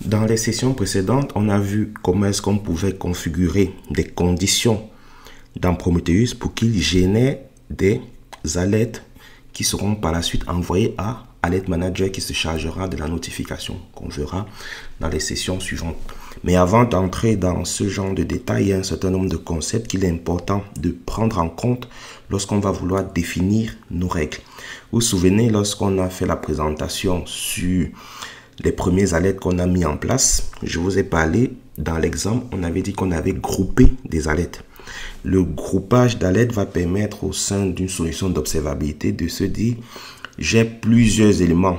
Dans les sessions précédentes, on a vu comment est-ce qu'on pouvait configurer des conditions dans Prometheus pour qu'il génère des alertes qui seront par la suite envoyées à Alert Manager qui se chargera de la notification qu'on verra dans les sessions suivantes. Mais avant d'entrer dans ce genre de détails, il y a un certain nombre de concepts qu'il est important de prendre en compte lorsqu'on va vouloir définir nos règles. Vous vous souvenez, lorsqu'on a fait la présentation sur les premiers alertes qu'on a mis en place, je vous ai parlé dans l'exemple, on avait dit qu'on avait groupé des alertes. Le groupage d'alertes va permettre au sein d'une solution d'observabilité de se dire j'ai plusieurs éléments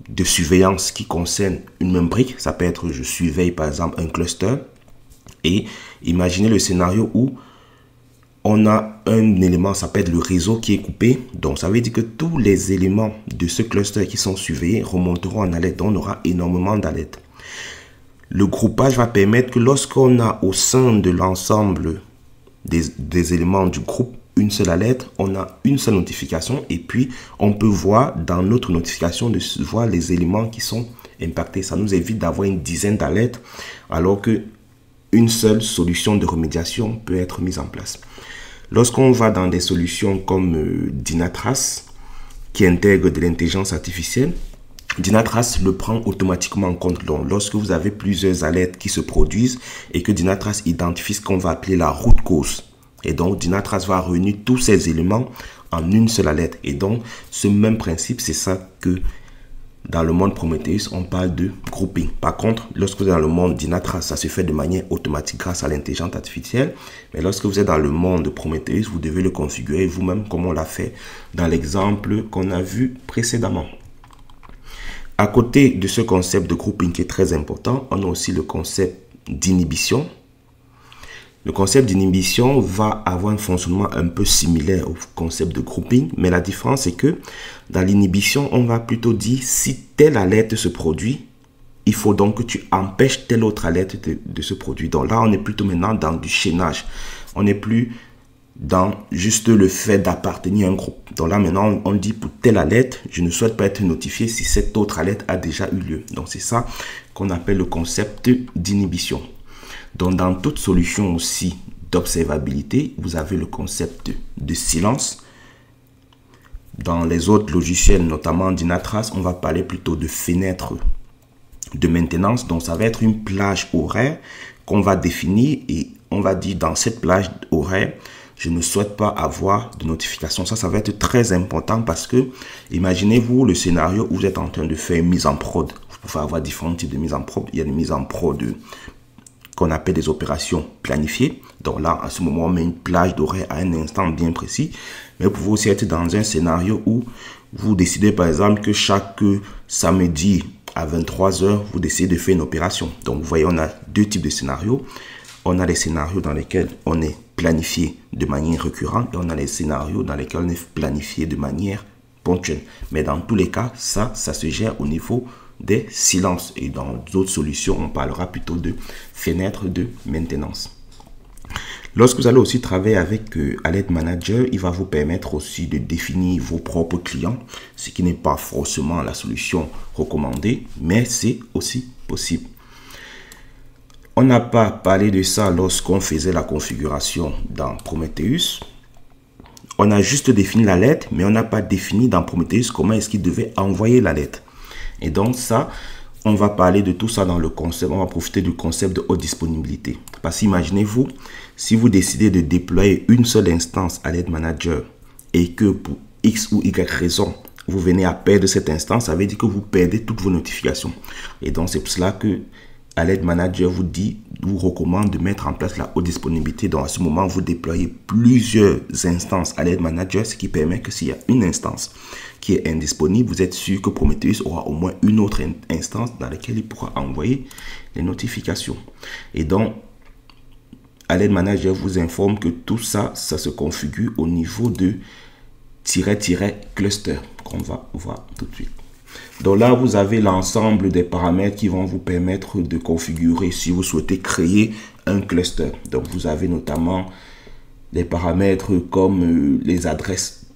de surveillance qui concernent une même brique. Ça peut être je surveille par exemple un cluster et imaginez le scénario où on a un élément, ça peut être le réseau qui est coupé. Donc, ça veut dire que tous les éléments de ce cluster qui sont surveillés remonteront en alerte. Donc, on aura énormément d'alertes. Le groupage va permettre que lorsqu'on a au sein de l'ensemble des éléments du groupe une seule alerte, on a une seule notification et puis on peut voir dans notre notification de voir les éléments qui sont impactés. Ça nous évite d'avoir une dizaine d'alertes alors que une seule solution de remédiation peut être mise en place. Lorsqu'on va dans des solutions comme Dynatrace, qui intègre de l'intelligence artificielle, Dynatrace le prend automatiquement en compte. Donc, lorsque vous avez plusieurs alertes qui se produisent et que Dynatrace identifie ce qu'on va appeler la root cause, et donc Dynatrace va réunir tous ces éléments en une seule alerte. Et donc, ce même principe, c'est ça que dans le monde Prometheus, on parle de grouping. Par contre, lorsque vous êtes dans le monde Dynatrace, ça se fait de manière automatique grâce à l'intelligence artificielle. Mais lorsque vous êtes dans le monde de Prometheus, vous devez le configurer vous-même comme on l'a fait dans l'exemple qu'on a vu précédemment. À côté de ce concept de grouping qui est très important, on a aussi le concept d'inhibition. Le concept d'inhibition va avoir un fonctionnement un peu similaire au concept de grouping, mais la différence est que dans l'inhibition, on va plutôt dire si telle alerte se produit, il faut donc que tu empêches telle autre alerte de se produire. Donc là, on est plutôt maintenant dans du chaînage. On n'est plus dans juste le fait d'appartenir à un groupe. Donc là, maintenant, on dit pour telle alerte, je ne souhaite pas être notifié si cette autre alerte a déjà eu lieu. Donc c'est ça qu'on appelle le concept d'inhibition. Donc, dans toute solution aussi d'observabilité, vous avez le concept de silence. Dans les autres logiciels, notamment Dynatrace, on va parler plutôt de fenêtre de maintenance. Donc, ça va être une plage horaire qu'on va définir et on va dire dans cette plage horaire, je ne souhaite pas avoir de notification. Ça va être très important parce que, imaginez-vous le scénario où vous êtes en train de faire une mise en prod. Vous pouvez avoir différents types de mise en prod. Il y a des mises en prod qu'on appelle des opérations planifiées. Donc là, à ce moment, on met une plage d'horaire à un instant bien précis. Mais vous pouvez aussi être dans un scénario où vous décidez par exemple que chaque samedi à 23 h, vous décidez de faire une opération. Donc vous voyez, on a deux types de scénarios. On a les scénarios dans lesquels on est planifié de manière récurrente et on a les scénarios dans lesquels on est planifié de manière ponctuelle. Mais dans tous les cas, ça se gère au niveau des silences. Et dans d'autres solutions, on parlera plutôt de fenêtres de maintenance. Lorsque vous allez aussi travailler avec Alert Manager, il va vous permettre aussi de définir vos propres clients, ce qui n'est pas forcément la solution recommandée, mais c'est aussi possible. On n'a pas parlé de ça lorsqu'on faisait la configuration dans Prometheus. On a juste défini l'alerte, mais on n'a pas défini dans Prometheus comment est-ce qu'il devait envoyer l'alerte. Et donc ça, on va parler de tout ça dans le concept, on va profiter du concept de haute disponibilité. Parce qu'imaginez-vous, si vous décidez de déployer une seule instance Alert Manager et que pour X ou Y raison, vous venez à perdre cette instance, ça veut dire que vous perdez toutes vos notifications. Et donc c'est pour cela que Alert Manager vous recommande de mettre en place la haute disponibilité. Donc à ce moment, vous déployez plusieurs instances Alert Manager, ce qui permet que s'il y a une instance qui est indisponible, vous êtes sûr que Prometheus aura au moins une autre instance dans laquelle il pourra envoyer les notifications. Et donc, Alert Manager vous informe que tout ça, ça se configure au niveau de --cluster qu'on va voir tout de suite. Donc là, vous avez l'ensemble des paramètres qui vont vous permettre de configurer si vous souhaitez créer un cluster. Donc, vous avez notamment des paramètres comme les adresses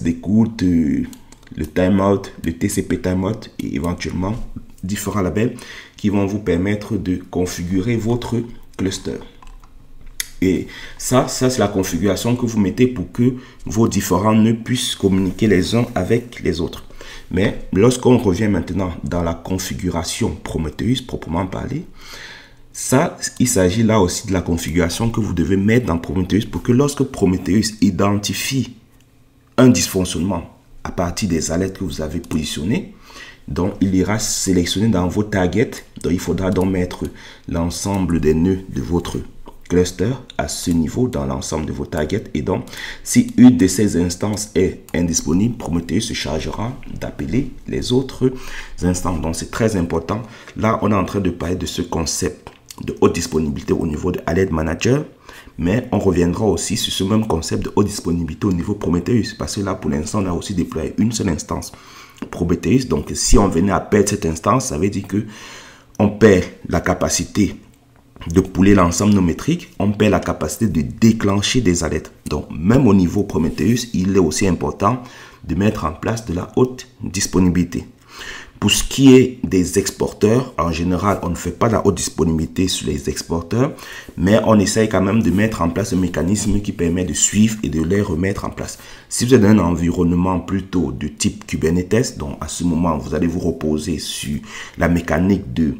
d'écoute, le timeout, le TCP timeout et éventuellement différents labels qui vont vous permettre de configurer votre cluster. Et ça c'est la configuration que vous mettez pour que vos différents nœuds puissent communiquer les uns avec les autres. Mais lorsqu'on revient maintenant dans la configuration Prometheus proprement parlé, ça, il s'agit là aussi de la configuration que vous devez mettre dans Prometheus pour que lorsque Prometheus identifie un dysfonctionnement à partir des alertes que vous avez positionnées, donc il ira sélectionner dans vos targets. Donc il faudra donc mettre l'ensemble des nœuds de votre cluster à ce niveau dans l'ensemble de vos targets. Et donc, si une de ces instances est indisponible, Prometheus se chargera d'appeler les autres instances. Donc, c'est très important. Là, on est en train de parler de ce concept de haute disponibilité au niveau de Alert Manager. Mais on reviendra aussi sur ce même concept de haute disponibilité au niveau Prometheus. Parce que là, pour l'instant, on a aussi déployé une seule instance Prometheus. Donc, si on venait à perdre cette instance, ça veut dire que on perd la capacité de pouler l'ensemble de nos métriques, on perd la capacité de déclencher des alertes. Donc, même au niveau Prometheus, il est aussi important de mettre en place de la haute disponibilité. Pour ce qui est des exporteurs, en général, on ne fait pas de la haute disponibilité sur les exporteurs, mais on essaye quand même de mettre en place un mécanisme qui permet de suivre et de les remettre en place. Si vous êtes dans un environnement plutôt de type Kubernetes, donc à ce moment, vous allez vous reposer sur la mécanique de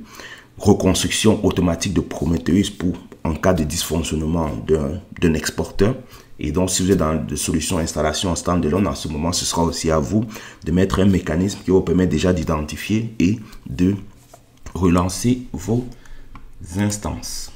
reconstruction automatique de Prometheus pour en cas de dysfonctionnement d'un exporteur. Et donc, si vous êtes dans des solutions installation standalone, en ce moment, ce sera aussi à vous de mettre un mécanisme qui vous permet déjà d'identifier et de relancer vos instances.